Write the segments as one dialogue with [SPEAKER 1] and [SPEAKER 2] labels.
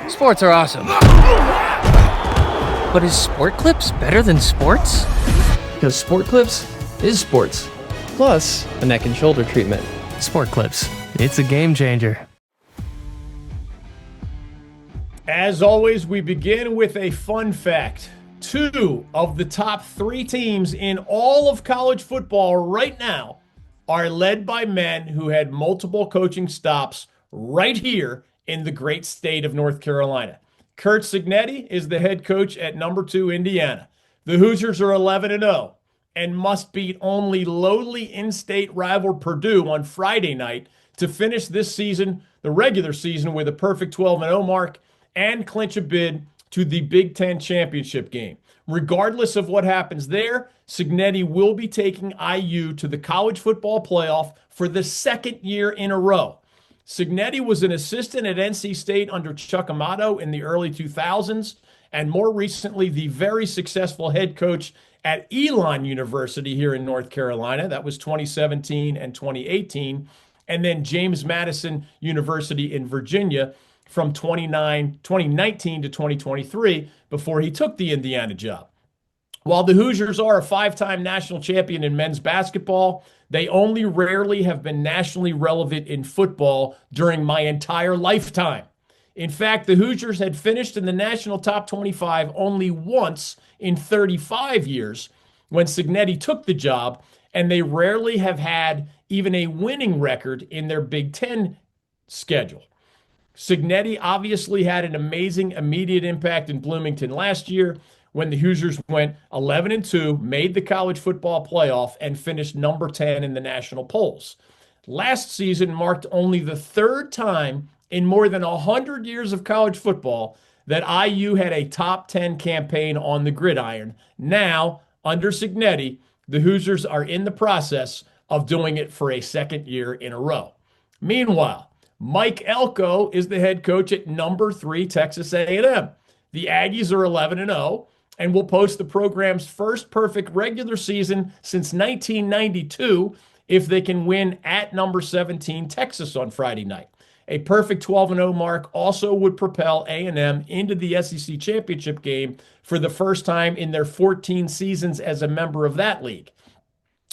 [SPEAKER 1] Sports are awesome. But is Sport Clips better than sports?
[SPEAKER 2] Because Sport Clips is sports. Plus, a neck and shoulder treatment.
[SPEAKER 1] Sport Clips. It's a game changer.
[SPEAKER 3] As always, we begin with a fun fact. 2 of the top 3 teams in all of college football right now are led by men who had multiple coaching stops right here in the great state of North Carolina. Curt Cignetti is the head coach at number 2 Indiana. The Hoosiers are 11-0 and must beat only lowly in-state rival Purdue on Friday night to finish this season, the regular season, with a perfect 12-0 mark and clinch a bid to the Big Ten championship game. Regardless of what happens there, Cignetti will be taking IU to the college football playoff for the 2nd year in a row. Cignetti was an assistant at NC State under Chuck Amato in the early 2000s, and more recently, the very successful head coach at Elon University here in North Carolina. That was 2017 and 2018. And then James Madison University in Virginia from 2019 to 2023 before he took the Indiana job. While the Hoosiers are a 5-time national champion in men's basketball, they only rarely have been nationally relevant in football during my entire lifetime. In fact, the Hoosiers had finished in the national top 25 only once in 35 years when Cignetti took the job, and they rarely have had even a winning record in their Big Ten schedule. Cignetti obviously had an amazing immediate impact in Bloomington last year when the Hoosiers went 11-2, made the college football playoff, and finished number 10 in the national polls. Last season marked only the 3rd time in more than 100 years of college football that IU had a top 10 campaign on the gridiron. Now, under Cignetti, the Hoosiers are in the process of doing it for a 2nd year in a row. Meanwhile, Mike Elko is the head coach at number 3 Texas A&M. The Aggies are 11-0 and will post the program's first perfect regular season since 1992 if they can win at number 17 Texas on Friday night. A perfect 12-0 mark also would propel A&M into the SEC championship game for the first time in their 14 seasons as a member of that league.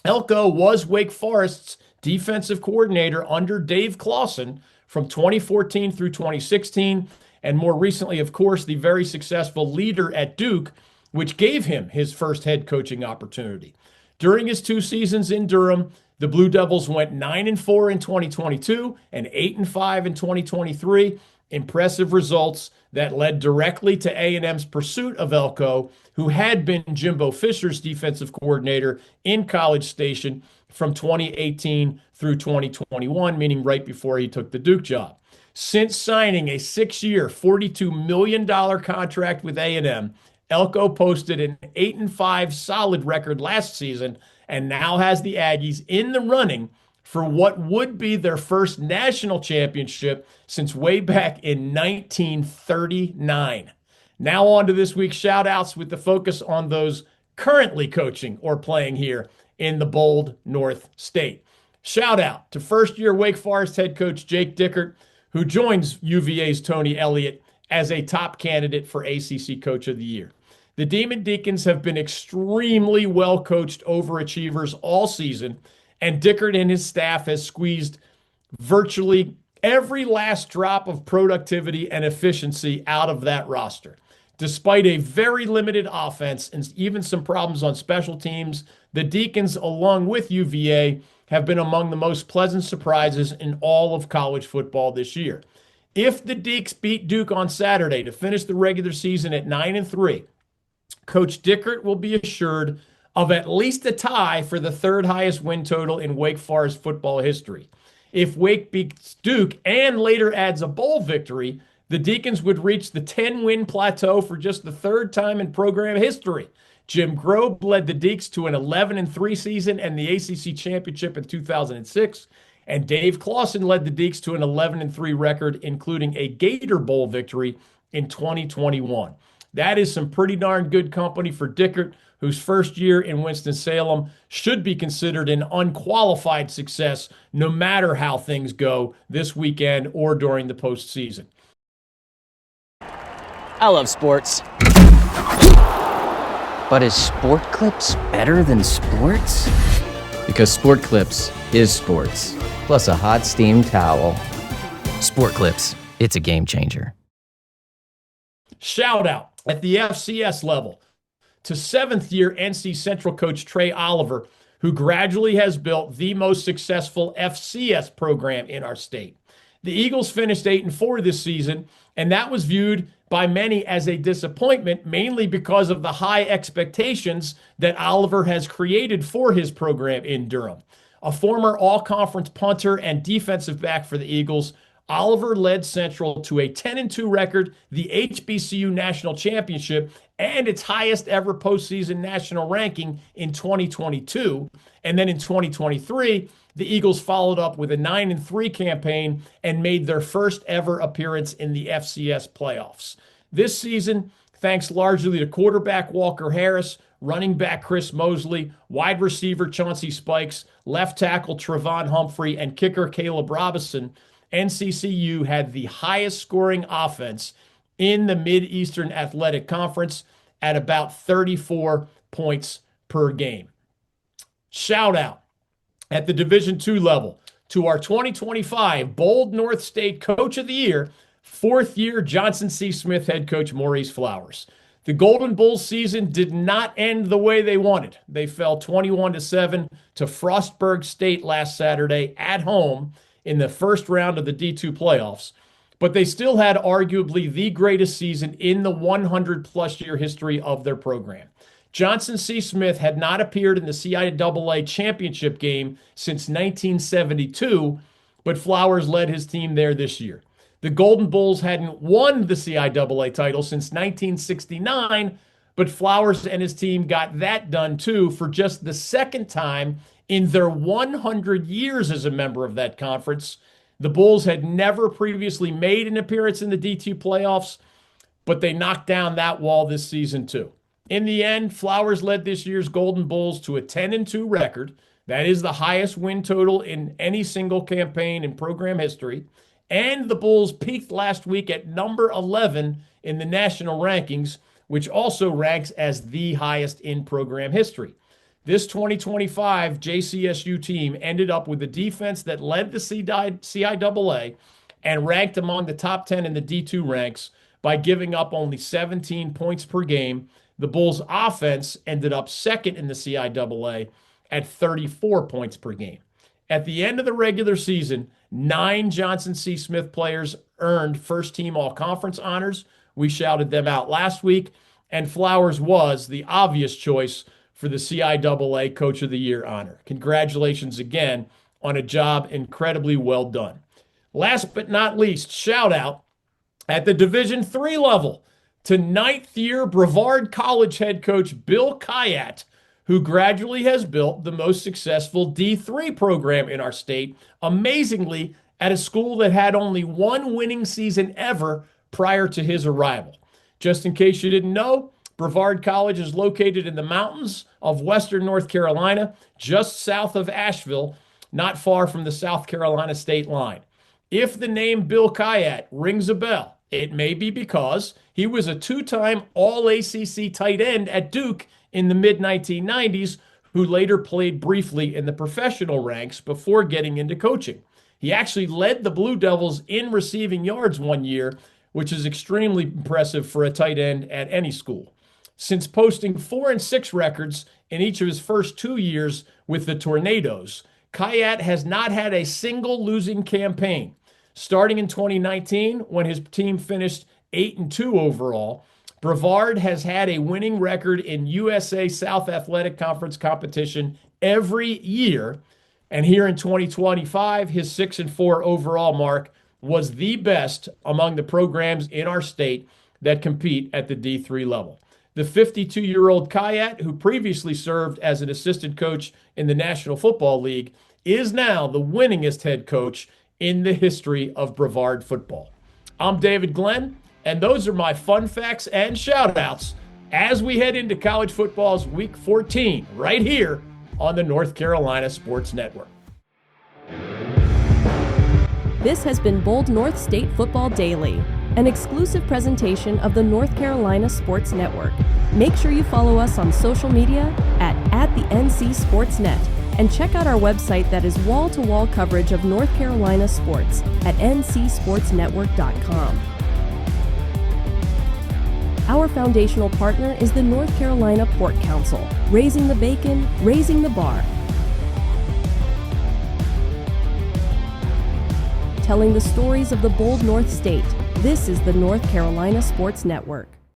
[SPEAKER 3] Elko was Wake Forest's defensive coordinator under Dave Clawson from 2014 through 2016, and more recently, of course, the very successful leader at Duke, which gave him his first head coaching opportunity. During his 2 seasons in Durham, the Blue Devils went 9-4 in 2022 and 8-5 in 2023. Impressive results that led directly to A&M's pursuit of Elko, who had been Jimbo Fisher's defensive coordinator in College Station from 2018 through 2021, meaning right before he took the Duke job. Since signing a 6-year, $42 million contract with A&M, Elko posted an 8-5 solid record last season and now has the Aggies in the running for what would be their first national championship since way back in 1939. Now on to this week's shout-outs with the focus on those currently coaching or playing here in the bold North State. Shout out to first-year Wake Forest head coach Jake Dickert, who joins UVA's Tony Elliott as a top candidate for ACC Coach of the Year. The Demon Deacons have been extremely well-coached overachievers all season, and Dickert and his staff has squeezed virtually every last drop of productivity and efficiency out of that roster. Despite a very limited offense and even some problems on special teams, the Deacons, along with UVA, have been among the most pleasant surprises in all of college football this year. If the Deacs beat Duke on Saturday to finish the regular season at 9-3, Coach Dickert will be assured of at least a tie for the 3rd highest win total in Wake Forest football history. If Wake beats Duke and later adds a bowl victory, the Deacons would reach the 10-win plateau for just the 3rd time in program history. Jim Grobe led the Deacs to an 11-3 season and the ACC championship in 2006, and Dave Clawson led the Deacs to an 11-3 record, including a Gator Bowl victory in 2021. That is some pretty darn good company for Dickert, whose first year in Winston-Salem should be considered an unqualified success no matter how things go this weekend or during the postseason.
[SPEAKER 4] I love sports. But is Sport Clips better than sports?
[SPEAKER 2] Because Sport Clips is sports, plus a hot steam towel.
[SPEAKER 4] Sport Clips, it's a game changer.
[SPEAKER 3] Shout out at the FCS level to seventh-year NC Central coach Trey Oliver, who gradually has built the most successful FCS program in our state. The Eagles finished 8-4 this season, and that was viewed by many as a disappointment, mainly because of the high expectations that Oliver has created for his program in Durham. A former all-conference punter and defensive back for the Eagles, Oliver led Central to a 10-2 record, the HBCU National Championship, and its highest ever postseason national ranking in 2022. And then in 2023, the Eagles followed up with a 9-3 campaign and made their first ever appearance in the FCS playoffs. This season, thanks largely to quarterback Walker Harris, running back Chris Mosley, wide receiver Chauncey Spikes, left tackle Trevon Humphrey, and kicker Caleb Robinson, NCCU had the highest scoring offense in the Mid-Eastern Athletic Conference at about 34 points per game. Shout out at the Division II level to our 2025 Bold North State Coach of the Year, fourth-year Johnson C. Smith head coach Maurice Flowers. The Golden Bulls season did not end the way they wanted. They fell 21-7 to Frostburg State last Saturday at home in the first round of the D2 playoffs, but they still had arguably the greatest season in the 100-plus year history of their program. Johnson C. Smith had not appeared in the CIAA championship game since 1972, but Flowers led his team there this year. The Golden Bulls hadn't won the CIAA title since 1969, but Flowers and his team got that done too for just the second time in their 100 years as a member of that conference. The Bulls had never previously made an appearance in the D2 playoffs, but they knocked down that wall this season too. In the end, Flowers led this year's Golden Bulls to a 10-2 record. That is the highest win total in any single campaign in program history. And the Bulls peaked last week at number 11 in the national rankings, which also ranks as the highest in program history. This 2025 JCSU team ended up with a defense that led the CIAA and ranked among the top 10 in the D2 ranks by giving up only 17 points per game. The Bulls' offense ended up second in the CIAA at 34 points per game. At the end of the regular season, 9 Johnson C. Smith players earned first-team all-conference honors. We shouted them out last week, and Flowers was the obvious choice for the CIAA Coach of the Year honor. Congratulations again on a job incredibly well done. Last but not least, shout out at the Division III level to ninth-year Brevard College head coach Bill Kayat, who gradually has built the most successful D3 program in our state, amazingly at a school that had only one winning season ever prior to his arrival. Just in case you didn't know, Brevard College is located in the mountains of western North Carolina, just south of Asheville, not far from the South Carolina state line. If the name Bill Kayat rings a bell, it may be because he was a two-time All-ACC tight end at Duke in the mid-1990s, who later played briefly in the professional ranks before getting into coaching. He actually led the Blue Devils in receiving yards one year, which is extremely impressive for a tight end at any school. Since posting 4-6 records in each of his first 2 years with the Tornadoes, Kayat has not had a single losing campaign. Starting in 2019, when his team finished 8-2 overall, Brevard has had a winning record in USA South Athletic Conference competition every year. And here in 2025, his 6-4 overall mark was the best among the programs in our state that compete at the D3 level. The 52-year-old Kayat, who previously served as an assistant coach in the National Football League, is now the winningest head coach in the history of Brevard football. I'm David Glenn. And those are my fun facts and shout outs as we head into college football's week 14 right here on the North Carolina Sports Network.
[SPEAKER 5] This has been Bold North State Football Daily, an exclusive presentation of the North Carolina Sports Network. Make sure you follow us on social media at the NC Sportsnet, and check out our website that is wall-to-wall coverage of North Carolina sports at ncsportsnetwork.com. Our foundational partner is the North Carolina Pork Council, raising the bacon, raising the bar. Telling the stories of the bold North State, this is the North Carolina Sports Network.